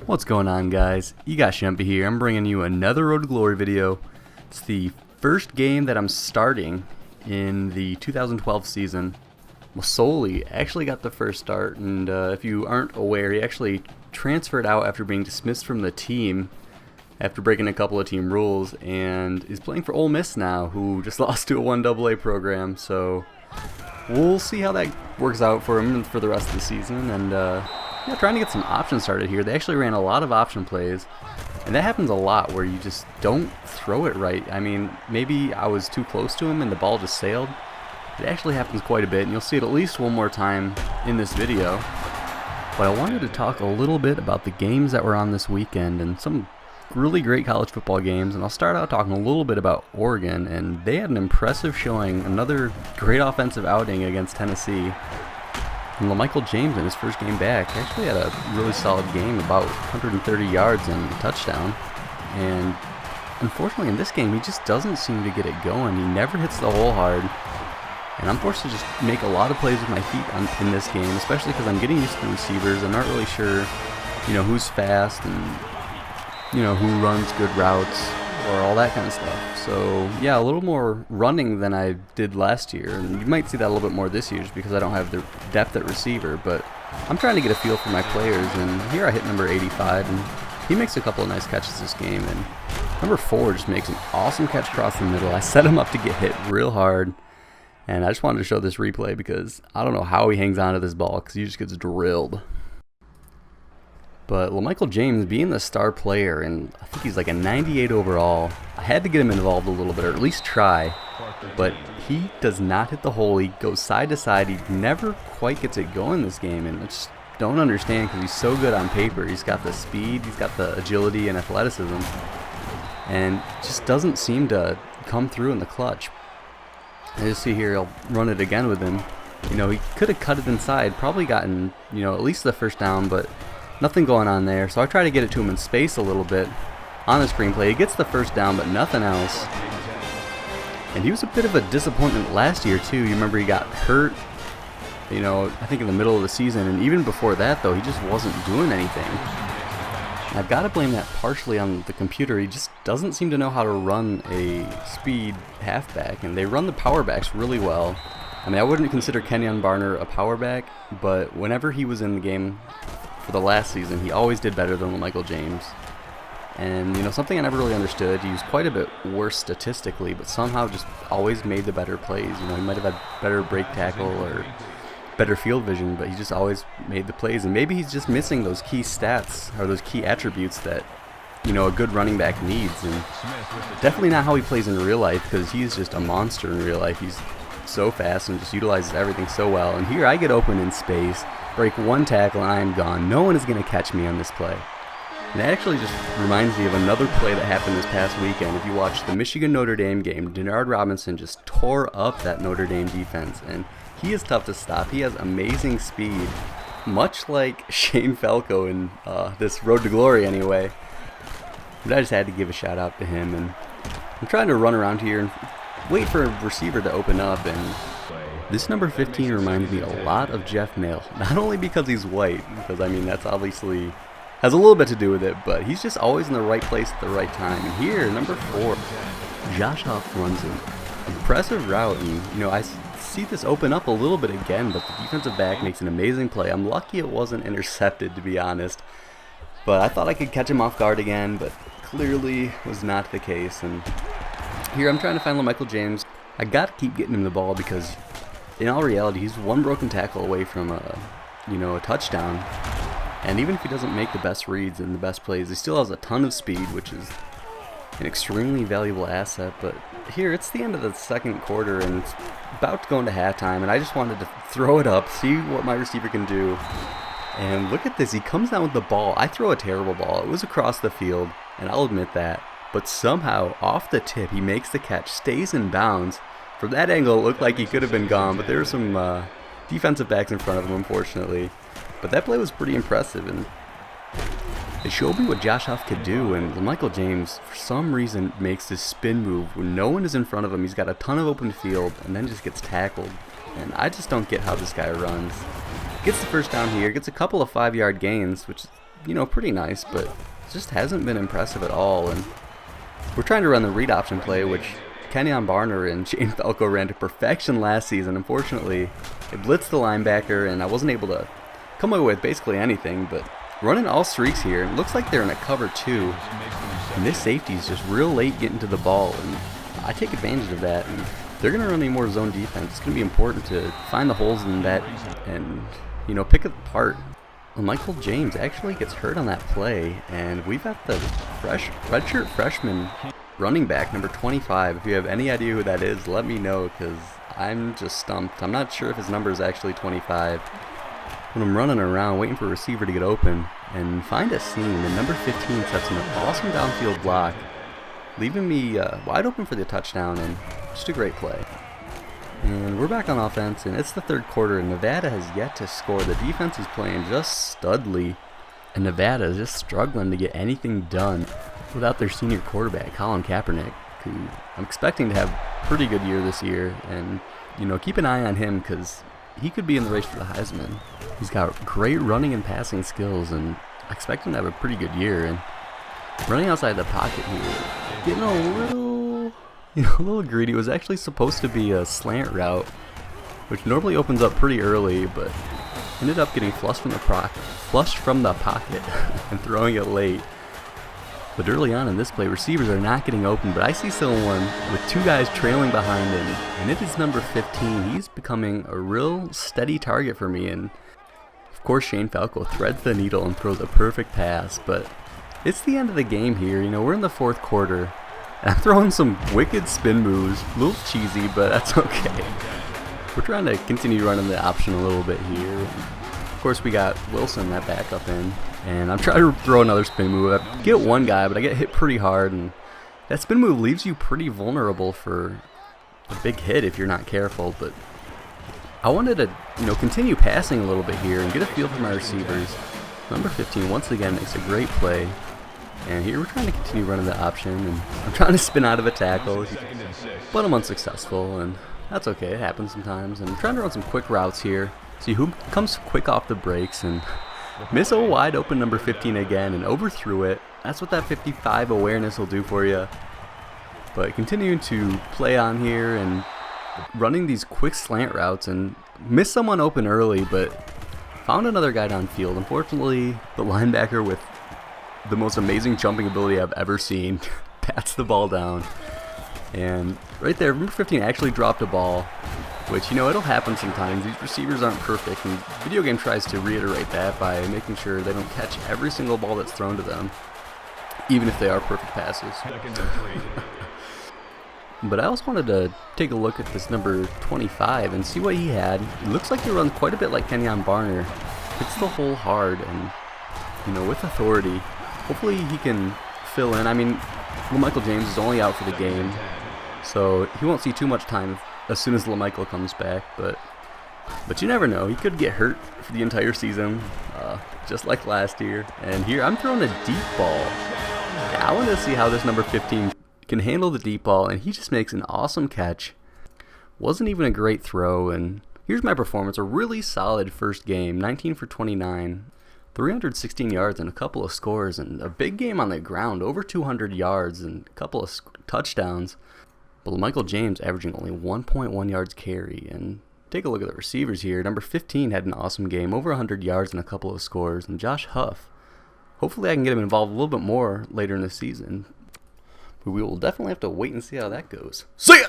What's going on, guys? You got Shempa here. I'm bringing you another Road to Glory video. It's the first game that I'm starting in the 2012 season. Masoli actually got the first start, and if you aren't aware, he actually transferred out after being dismissed from the team after breaking a couple of team rules, and is playing for Ole Miss now, who just lost to a 1AA program. So we'll see how that works out for him for the rest of the season. And yeah, trying to get some options started here. They actually ran a lot of option plays, and that happens a lot where you just don't throw it right. I mean, maybe I was too close to him and the ball just sailed. It actually happens quite a bit, and you'll see it at least one more time in this video. But I wanted to talk a little bit about the games that were on this weekend and some really great college football games, and I'll start out talking a little bit about Oregon, and they had an impressive showing, another great offensive outing against Tennessee. And Michael James in his first game back actually had a really solid game, about 130 yards and a touchdown. And unfortunately in this game he just doesn't seem to get it going. He never hits the hole hard. And I'm forced to just make a lot of plays with my feet in this game, especially because I'm getting used to the receivers. I'm not really sure, who's fast and, who runs good routes or all that kind of stuff. So yeah, a little more running than I did last year, and you might see that a little bit more this year just because I don't have the depth at receiver. But I'm trying to get a feel for my players, and here I hit number 85, and he makes a couple of nice catches this game. And number 4 just makes an awesome catch across the middle. I set him up to get hit real hard. And I just wanted to show this replay because I don't know how he hangs on to this ball because he just gets drilled. But Michael James, being the star player, and I think he's like a 98 overall, I had to get him involved a little bit, or at least try. But he does not hit the hole. He goes side to side. He never quite gets it going this game, and I just don't understand because he's so good on paper. He's got the speed, he's got the agility and athleticism, and just doesn't seem to come through in the clutch. And you see here, I'll run it again with him. He could have cut it inside, probably gotten, at least the first down, but nothing going on there. So I try to get it to him in space a little bit on the screenplay. He gets the first down, but nothing else. And he was a bit of a disappointment last year, too. You remember he got hurt, I think in the middle of the season. And even before that, though, he just wasn't doing anything. And I've got to blame that partially on the computer. He just doesn't seem to know how to run a speed halfback, and they run the power backs really well. I mean, I wouldn't consider Kenyon Barner a power back, but whenever he was in the game for the last season, he always did better than Michael James. And, something I never really understood, he was quite a bit worse statistically, but somehow just always made the better plays. He might have had better break tackle or better field vision, but he just always made the plays. And maybe he's just missing those key stats or those key attributes that a good running back needs. And definitely not how he plays in real life, because he's just a monster in real life. He's so fast and just utilizes everything so well. And here I get open in space, break one tackle, and I am gone. No one is going to catch me on this play. And that actually just reminds me of another play that happened this past weekend. If you watch the Michigan-Notre Dame game, Denard Robinson just tore up that Notre Dame defense, and he is tough to stop. He has amazing speed, much like Shane Falco in this Road to Glory anyway. But I just had to give a shout out to him, and I'm trying to run around here and wait for a receiver to open up, and this number 15 reminds me a lot of Jeff Nail. Not only because he's white, because I mean that's obviously has a little bit to do with it, but he's just always in the right place at the right time. And here, number 4, Josh Huff runs an impressive route, and I see this open up a little bit again, but the defensive back makes an amazing play. I'm lucky it wasn't intercepted, to be honest, but I thought I could catch him off guard again, but clearly was not the case. And here I'm trying to find Michael James. I got to keep getting him the ball because in all reality he's one broken tackle away from a touchdown. And even if he doesn't make the best reads and the best plays, he still has a ton of speed, which is an extremely valuable asset. But here, it's the end of the second quarter, and it's about to go into halftime, and I just wanted to throw it up, see what my receiver can do. And look at this. He comes down with the ball. I throw a terrible ball. It was across the field, and I'll admit that. But somehow, off the tip, he makes the catch, stays in bounds. From that angle, it looked like he could have been gone, but there were some defensive backs in front of him, unfortunately. But that play was pretty impressive, and it showed me what Josh Huff could do. And Michael James, for some reason, makes this spin move when no one is in front of him. He's got a ton of open field, and then just gets tackled. And I just don't get how this guy runs. Gets the first down here, gets a couple of 5-yard gains, which is you know, pretty nice, but just hasn't been impressive at all. And we're trying to run the read option play, which Kenyon Barner and Shane Falco ran to perfection last season. Unfortunately, it blitzed the linebacker, and I wasn't able to come away with basically anything, but running all streaks here. It looks like they're in a cover 2, and this safety is just real late getting to the ball, and I take advantage of that. And they're going to run any more zone defense. It's going to be important to find the holes in that and, you know, pick it apart. Well, Michael James actually gets hurt on that play, and we've got the redshirt freshman running back, number 25. If you have any idea who that is, let me know, because I'm just stumped. I'm not sure if his number is actually 25. When I'm running around waiting for a receiver to get open and find a seam, and number 15 sets an awesome downfield block, leaving me wide open for the touchdown, and just a great play. And we're back on offense, and it's the third quarter, and Nevada has yet to score. The defense is playing just studly, and Nevada is just struggling to get anything done without their senior quarterback, Colin Kaepernick, who I'm expecting to have a pretty good year this year. And, you know, keep an eye on him, because he could be in the race for the Heisman. He's got great running and passing skills, and I expect him to have a pretty good year. And running outside the pocket here, getting a little greedy. It was actually supposed to be a slant route, which normally opens up pretty early, but ended up getting flushed from the pocket and throwing it late. But early on in this play, receivers are not getting open, but I see someone with 2 guys trailing behind him, and it is number 15. He's becoming a real steady target for me, and of course Shane Falco threads the needle and throws a perfect pass. But it's the end of the game here. You know, we're in the fourth quarter. I'm throwing some wicked spin moves, a little cheesy, but that's okay. We're trying to continue running the option a little bit here. And of course, we got Wilson, that backup in, and I'm trying to throw another spin move. I get one guy, but I get hit pretty hard, and that spin move leaves you pretty vulnerable for a big hit if you're not careful. But I wanted to, you know, continue passing a little bit here and get a feel for my receivers. Number 15 once again makes a great play. And here we're trying to continue running the option, and I'm trying to spin out of a tackle, but I'm unsuccessful, and that's okay, it happens sometimes. And I'm trying to run some quick routes here, see who comes quick off the brakes, and miss a wide open number 15 again, and overthrew it. That's what that 55 awareness will do for you. But continuing to play on here and running these quick slant routes, and missed someone open early, but found another guy downfield. Unfortunately, the linebacker with the most amazing jumping ability I've ever seen pats the ball down, and right there, number 15 actually dropped a ball, which, you know, it'll happen sometimes. These receivers aren't perfect, and the video game tries to reiterate that by making sure they don't catch every single ball that's thrown to them, even if they are perfect passes. But I also wanted to take a look at this number 25 and see what he had. It looks like he runs quite a bit like Kenyon Barner. Hits the hole hard and, you know, with authority. Hopefully he can fill in. I mean, Michael James is only out for the game, so he won't see too much time as soon as LaMichael comes back. But you never know. He could get hurt for the entire season, just like last year. And here I'm throwing a deep ball. Yeah, I want to see how this number 15 can handle the deep ball, and he just makes an awesome catch. Wasn't even a great throw, and here's my performance. A really solid first game, 19 for 29. 316 yards and a couple of scores, and a big game on the ground, over 200 yards and a couple of touchdowns. But Michael James averaging only 1.1 yards carry. And take a look at the receivers here. Number 15 had an awesome game, over 100 yards and a couple of scores. And Josh Huff, hopefully I can get him involved a little bit more later in the season. But we will definitely have to wait and see how that goes. See ya!